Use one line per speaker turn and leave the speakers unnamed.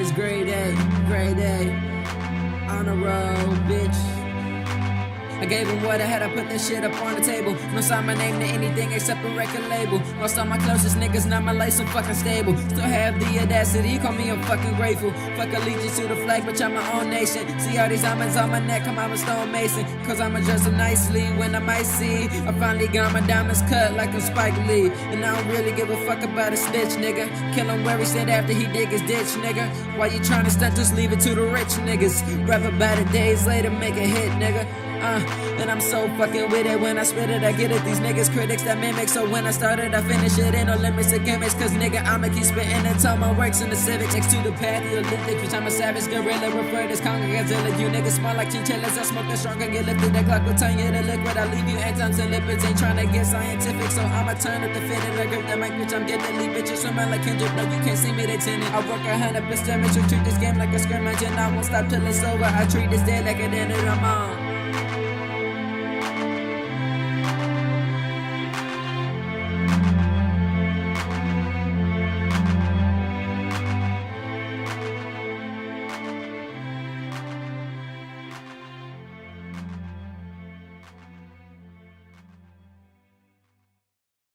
it's grade A, on the road, bitch. I gave him what I had, I put that shit up on the table. No sign my name to anything except a record label. Lost all my closest niggas, now my life so fucking stable. Still have the audacity, call me I'm fucking grateful. Fuck allegiance to the flag, bitch, I'm my own nation. See all these diamonds on my neck, I'm a stonemason. Cause I'm dressing nicely when I might see. I finally got my diamonds cut like a Spike Lee. And I don't really give a fuck about a snitch, nigga. Kill him where he said after he dig his ditch, nigga. Why you tryna stunt, just leave it to the rich niggas. Rap about it days later, make a hit, nigga. And I'm so fucking with it. When I spit it, I get it. These niggas critics that mimic. So when I started, I finish it. Ain't no limits to gimmicks. Cause nigga, I'ma keep spitting until my works in the civics. Next to the path, the elliptic. Cause I'm a savage gorilla. Refer this conga Godzilla. You niggas smell like chinchillas. I smoke the strong and get lifted. That clock will turn you to liquid. I leave you enzymes and lipids. Ain't trying to get scientific. So I'ma turn up the fit and I grip the mic, bitch. I'm getting lead bitches. Swimming like Kendrick. No, you can't see me, they tinted. I work 100%. Treat this game like a scrimmage. And I won't stop till it's over. I treat this day like an end of the month.